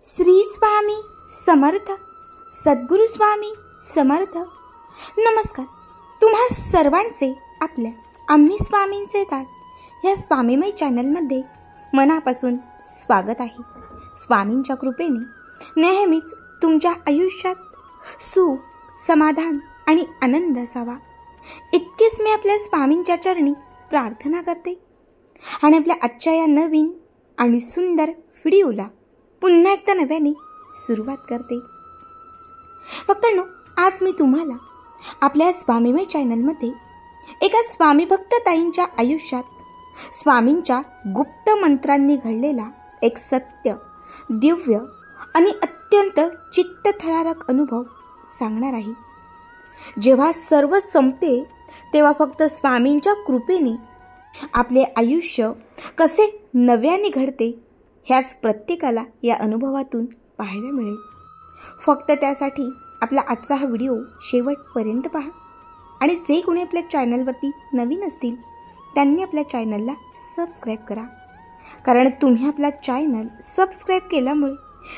श्री स्वामी समर्थ, सद्गुरु स्वामी समर्थ. नमस्कार. तुम्हा सर्वांचे आपल्या आम्ही स्वामींचे दास या स्वामीमय चॅनलमध्ये मनापासून स्वागत आहे. स्वामींच्या कृपेने नेहमीच तुमच्या आयुष्यात सुख, समाधान आणि आनंद असावा इतकेच मी आपल्या स्वामींच्या चरणी प्रार्थना करते. आणि आपल्या आजच्या या नवीन आणि सुंदर व्हिडिओला पुन्हा एकदा नव्याने सुरुवात करते. भक्तांनो, आज मी तुम्हाला आपल्या स्वामीमय चॅनलमध्ये एका स्वामी भक्त ताईंच्या आयुष्यात स्वामींच्या गुप्त मंत्रांनी घडलेला एक सत्य, दिव्य आणि अत्यंत चित्तथरारक अनुभव सांगणार आहे. जेव्हा सर्व संपते तेव्हा फक्त स्वामींच्या कृपेने आपले आयुष्य कसे नव्याने घडते ह्याच प्रत्येकाला या अनुभवातून पाहायला मिळेल. फक्त त्यासाठी आपला आजचा हा व्हिडिओ शेवटपर्यंत पहा. आणि जे कोणी आपल्या चॅनलवरती नवीन असतील त्यांनी आपल्या चॅनलला सबस्क्राईब करा. कारण तुम्ही आपला चॅनल सबस्क्राईब केल्यामुळे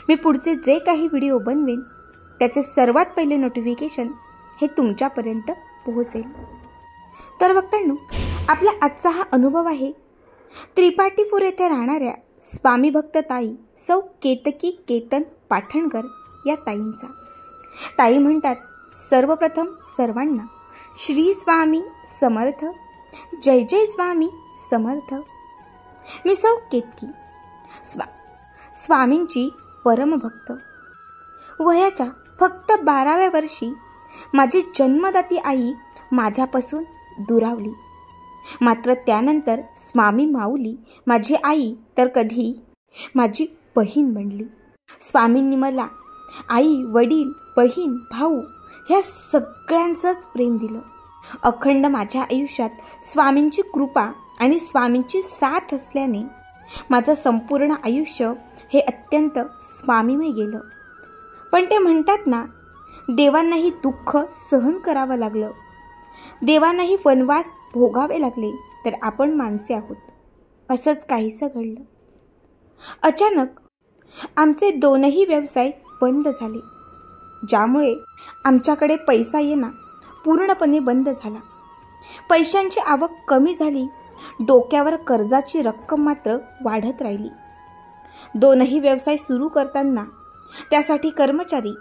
मी पुढचे जे काही व्हिडिओ बनवेन त्याचे सर्वात पहिले नोटिफिकेशन हे तुमच्यापर्यंत पोहोचेल. तर बघतांनो, आपला आजचा हा अनुभव आहे त्रिपाठीपूर येथे राहणाऱ्या स्वामी भक्त ताई सौ केतकी केतन पाठणकर या ताईंचा. ताई म्हणतात, सर्वप्रथम सर्वांना श्री स्वामी समर्थ, जय जय स्वामी समर्थ. मी सौ केतकी, स्वामींची परमभक्त. वयाच्या फक्त 12व्या वर्षी माझी जन्मदाती आई माझ्यापासून दुरावली. मात्र त्यानंतर स्वामी माऊली माझी आई तर कधी माझी बहीण बनली. स्वामींनी मला आई, वडील, बहीण, भाऊ ह्या सगळ्यांचंच प्रेम दिलं. अखंड माझ्या आयुष्यात स्वामींची कृपा आणि स्वामींची साथ असल्याने माझं संपूर्ण आयुष्य हे अत्यंत स्वामीमय गेलं. पण ते म्हणतात ना, देवांनाही दुःख सहन करावं लागलं, देवांनाही वनवास भोगावे लागले, तर आपण माणसे आहोत. असंच काहीसं घडलं. अचानक आमचे दोनही व्यवसाय बंद झाले, ज्यामुळे आमच्याकडे पैसा येणं पूर्णपणे बंद झाला. पैशांची आवक कमी झाली, डोक्यावर कर्जाची रक्कम मात्र वाढत राहिली. दोनही व्यवसाय सुरू करताना त्यासाठी कर्मचारी,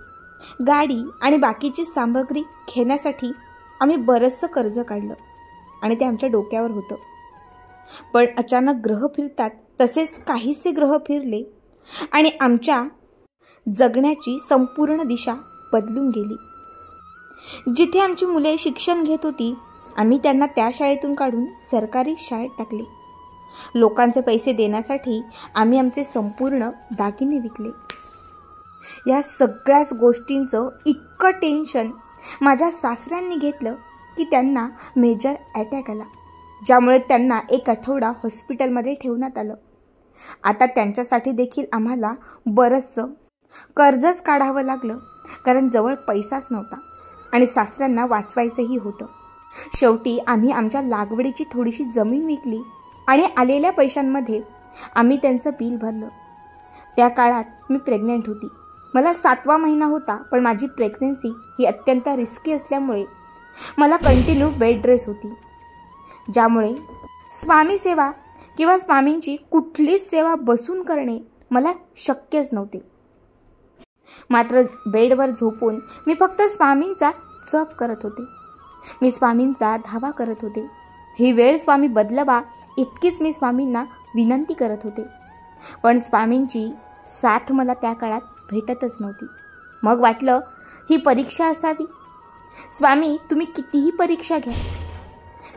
गाडी आणि बाकीची सामग्री घेण्यासाठी आम्ही बरंचसं कर्ज काढलं आणि ते आमच्या डोक्यावर होतं. पण अचानक ग्रह फिरतात तसेच काहीसे ग्रह फिरले आणि आमच्या जगण्याची संपूर्ण दिशा बदलून गेली. जिथे आमची मुले शिक्षण घेत होती, आम्ही त्यांना त्या शाळेतून काढून सरकारी शाळेत टाकले. लोकांचे पैसे देण्यासाठी आम्ही आमचे संपूर्ण दागिने विकले. या सगळ्याच गोष्टींचं इतकं टेन्शन माझ्या सासऱ्यांनी घेतलं की त्यांना मेजर अटॅक आला, ज्यामुळे त्यांना 1 आठवडा हॉस्पिटलमध्ये ठेवण्यात आलं. आता त्यांच्यासाठी देखील आम्हाला बरंचसं कर्जच काढावं लागलं, कारण जवळ पैसाच नव्हता आणि सासऱ्यांना वाचवायचंही होतं. शेवटी आम्ही आमच्या लागवडीची थोडीशी जमीन विकली आणि आलेल्या पैशांमध्ये आम्ही त्यांचं बिल भरलं. त्या काळात मी प्रेग्नंट होती. मला 7वा महिना होता, पण माझी प्रेग्नन्सी ही अत्यंत रिस्की असल्यामुळे मला कंटिन्यू बेड रेस्ट होती, ज्यामुळे स्वामी सेवा किंवा स्वामींची कुठलीच सेवा बसून करणे मला शक्यच नव्हते. मात्र बेडवर झोपून मी फक्त स्वामींचा जप करत होते. मी स्वामींचा धावा करत होते. ही वेळ स्वामी बदलवा इतकीच मी स्वामींना विनंती करत होते. पण स्वामींची साथ मला त्या काळात भेटतच नव्हती. मग वाटलं ही परीक्षा असावी. स्वामी, तुम्ही कितीही परीक्षा घ्या,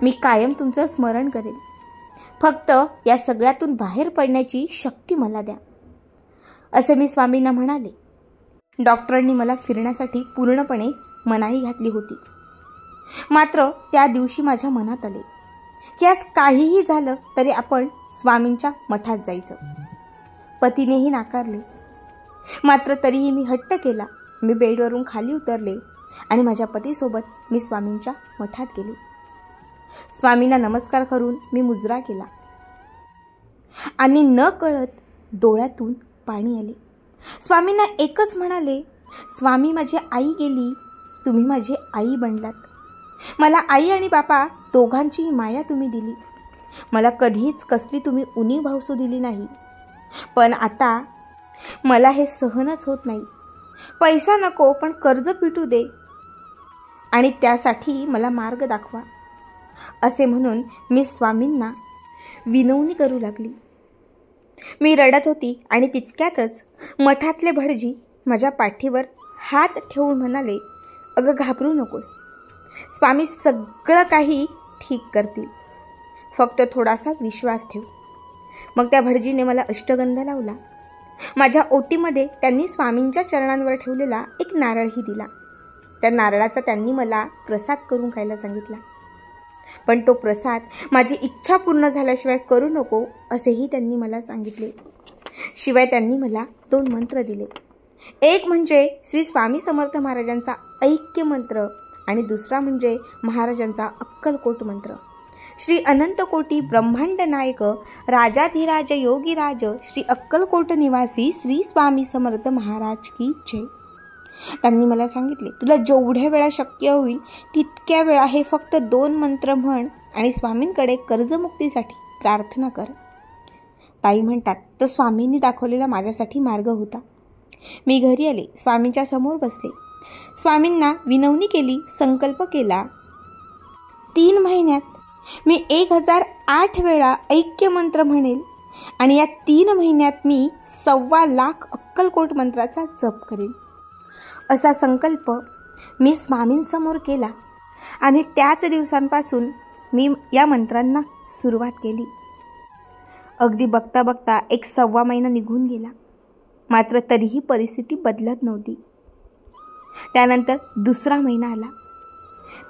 मी कायम तुमचं स्मरण करेन. फक्त या सगळ्यातून बाहेर पडण्याची शक्ती मला द्या, असे मी स्वामींना म्हणाले. डॉक्टरांनी मला फिरण्यासाठी पूर्णपणे मनाई घातली होती. मात्र त्या दिवशी माझ्या मनात आले की आज काहीही झालं तरी आपण स्वामींच्या मठात जायचं. पतीनेही नाकारले, मात्र तरीही मी हट्ट केला. मी बेडवरून खाली उतरले आणि माझ्या पतीसोबत मी स्वामींच्या मठात गेले. स्वामींना नमस्कार करून मी मुजरा केला आणि न कळत डोळ्यातून पाणी आले. स्वामींना एकच म्हणाले, स्वामी माझी आई गेली, तुम्ही माझी आई बनलात. मला आई आणि बापा दोघांचीही माया तुम्ही दिली. मला कधीच कसली तुम्ही उणीव भावसू दिली नाही. पण आता मला हे सहनच होत नाही. पैसा नको, पण कर्ज फिटू दे आणि त्यासाठी मला मार्ग दाखवा, असे म्हणून मी स्वामींना विनवणी करू लागली. मी रडत होती आणि तितक्यातच मठातले भटजी माझ्या पाठीवर हात ठेवून म्हणाले, अगं घाबरू नकोस, स्वामी सगळं काही ठीक करतील, फक्त थोडासा विश्वास ठेव. मग त्या भटजीने मला अष्टगंध लावला. माझ्या ओटीमध्ये त्यांनी स्वामींच्या चरणांवर ठेवलेला एक नारळही दिला. त्या नारळाचा त्यांनी मला प्रसाद करून खायला सांगितला. पण तो प्रसाद माझी इच्छा पूर्ण झाल्याशिवाय करू नको, असेही त्यांनी मला सांगितले. शिवाय त्यांनी मला 2 मंत्र दिले. एक म्हणजे श्री स्वामी समर्थ महाराजांचा ऐक्य मंत्र आणि दुसरा म्हणजे महाराजांचा अक्कलकोट मंत्र. श्री अनंत कोटी ब्रह्मांड नायक राजाधिराज योगीराज श्री अक्कलकोट निवासी श्री स्वामी समर्थ महाराज की जय. त्यांनी मला सांगितले, तुला जेवढ्या वेळा शक्य होईल तितक्या वेळा हे फक्त 2 मंत्र म्हण आणि स्वामींकडे कर्जमुक्तीसाठी प्रार्थना कर. ताई म्हणतात, तो स्वामींनी दाखवलेला माझ्यासाठी मार्ग होता. मी घरी आले, स्वामींच्या समोर बसले, स्वामींना विनवणी केली, संकल्प केला. 3 महिन्यात मी 1008 वेळा ऐक्य मंत्र म्हणेल आणि या 3 महिन्यात मी 1.25 लाख अक्कलकोट मंत्राचा जप करेल, असा संकल्प मी स्वामींसमोर केला. आणि त्याच दिवसांपासून मी या मंत्रांना सुरुवात केली. अगदी बघता बघता 1.25 महिना निघून गेला, मात्र तरीही परिस्थिती बदलत नव्हती. त्यानंतर 2रा महिना आला.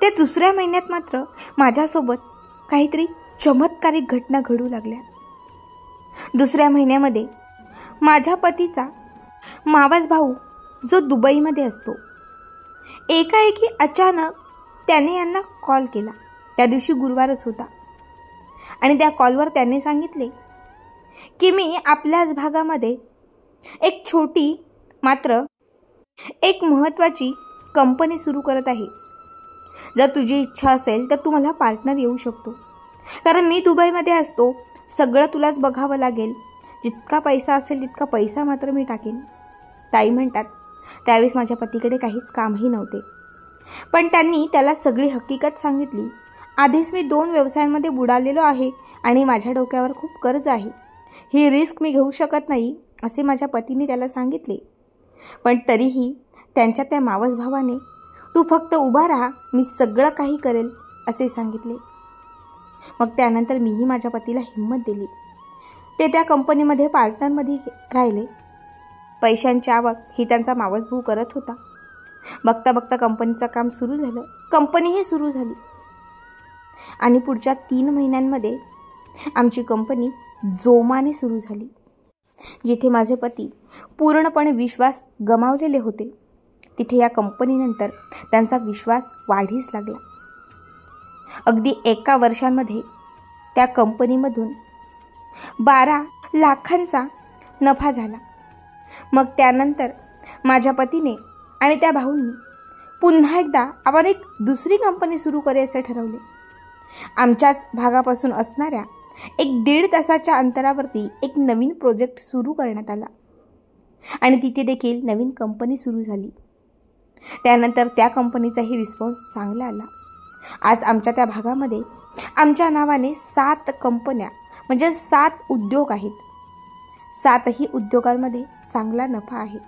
त्या 2ऱ्या महिन्यात मात्र माझ्यासोबत काहीतरी चमत्कारिक घटना घडू लागल्या. 2ऱ्या महिन्यामध्ये माझ्या पतीचा मावस भाऊ जो दुबईमध्ये असतो, एकाएकी अचानक त्याने यांना कॉल केला. त्या दिवशी गुरुवारच होता आणि त्या कॉलवर त्याने सांगितले की मी आपल्याच भागामध्ये एक छोटी मात्र एक महत्त्वाची कंपनी सुरू करत आहे. जर तुझी इच्छा असेल तर तू मला पार्टनर येऊ शकतो, कारण मी दुबईमध्ये असतो, सगळं तुलाच बघावं लागेल, जितका पैसा असेल तितका पैसा मात्र मी टाकेन. ताई म्हणतात, त्यावेळेस माझ्या पतीकडे काहीच कामही नव्हते, पण त्यांनी त्याला सगळी हकीकत सांगितली. आधीच मी 2 व्यवसायांमध्ये बुडालेलो आहे आणि माझ्या डोक्यावर खूप कर्ज आहे, ही रिस्क मी घेऊ शकत नाही, असे माझ्या पतीने त्याला सांगितले. पण तरीही त्यांच्या त्या मावस भावाने, तू फक्त उभा राहा, मी सगळं काही करेल, असे सांगितले. मग त्यानंतर मीही माझ्या पतीला हिंमत दिली. ते त्या कंपनीमध्ये पार्टनरमध्ये राहिले. पैशांची आवक ही त्यांचा मावस भाऊ करत होता. बघता बघता कंपनीचं काम सुरू झालं, कंपनीही सुरू झाली आणि पुढच्या 3 महिन्यांमध्ये आमची कंपनी जोमाने सुरू झाली. जिथे माझे पती पूर्णपणे विश्वास गमावलेले होते, तिथे या कंपनीनंतर त्यांचा विश्वास वाढीस लागला. अगदी 1 वर्षामध्ये त्या कंपनीमधून 12 लाखांचा नफा झाला. मग त्यानंतर माझ्या पतीने आणि त्या भाऊंनी पुन्हा एकदा आपण एक दुसरी कंपनी सुरू करायचे ठरवले. आमच्याच भागापासून असणाऱ्या एक 1.5 तासाच्या अंतरावरती एक नवीन प्रोजेक्ट सुरू करण्यात आला आणि तिथे देखील नवीन कंपनी सुरू झाली. त्यानंतर त्या कंपनीचाही रिस्पॉन्स चांगला आला. आज आमच्या त्या भागामध्ये आमच्या नावाने 7 कंपन्या म्हणजे 7 उद्योग आहेत. 7ही उद्योगांमध्ये चांगला नफा आहे.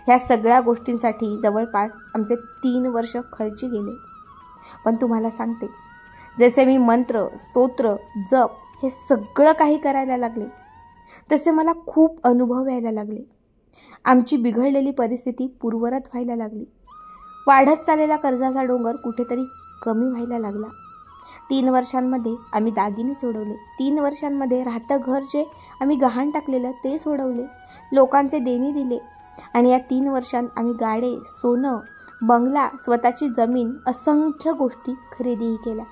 ह्या सगळ्या गोष्टींसाठी जवळपास आमचे 3 वर्ष खर्ची गेले. पण तुम्हाला सांगते, जसे मी मंत्र, स्तोत्र, जप हे सगळं काही करायला लागले, तसे मला खूप अनुभव यायला लागले. आमची बिघडलेली परिस्थिती पूर्ववत व्हायला लागली. वाढत चाललेला कर्जाचा डोंगर कुठेतरी कमी व्हायला लागला. 3 वर्षांमध्ये आम्ही दागिने सोडवले. 3 वर्षांमध्ये राहतं घर जे आम्ही गहाण टाकलेलं ते सोडवले, लोकांचे देणी दिले आणि या 3 वर्षांत आम्ही गाडे, सोनं, बंगला, स्वतःची जमीन, असंख्य गोष्टी खरेदीही केल्या.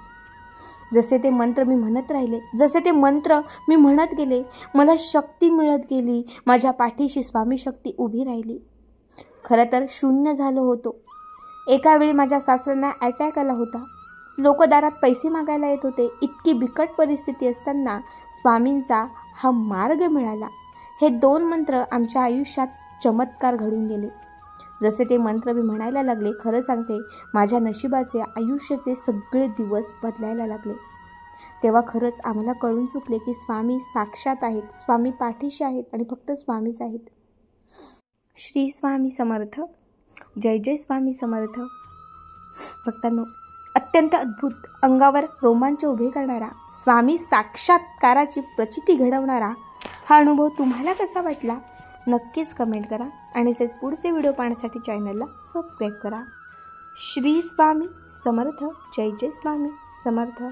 जसे ते मंत्र मी म्हणत राहिले, जसे ते मंत्र मी म्हणत गेले, मला शक्ती मिळत गेली. माझ्या पाठीशी स्वामी शक्ती उभी राहिली. खरं तर शून्य झालो होतो. एका वेळी माझ्या सासऱ्यांना अटॅक आला होता. लोक दारात पैसे मागायला येत होते. इतकी बिकट परिस्थिती असताना स्वामींचा हा मार्ग मिळाला. हे 2 मंत्र आमच्या आयुष्यात चमत्कार घडून गेले. जसे ते मंत्र मी म्हणायला लागले, खरं सांगते, माझ्या नशिबाचे, आयुष्याचे सगळे दिवस बदलायला लागले. तेव्हा खरंच आम्हाला कळून चुकले की स्वामी साक्षात आहेत, स्वामी पाठीशी आहेत आणि फक्त स्वामीच आहेत. श्री स्वामी समर्थ. जय जय स्वामी समर्थ. भक्तांनो, अत्यंत अद्भुत, अंगावर रोमांच उभे करणारा, स्वामी साक्षात्काराची प्रचिती घडवणारा हा अनुभव तुम्हाला कसा वाटला नक्कीच कमेंट करा आणि असेच पुढचे व्हिडिओ पाहण्यासाठी चॅनलला सबस्क्राईब करा. श्री स्वामी समर्थ. जय जय स्वामी समर्थ.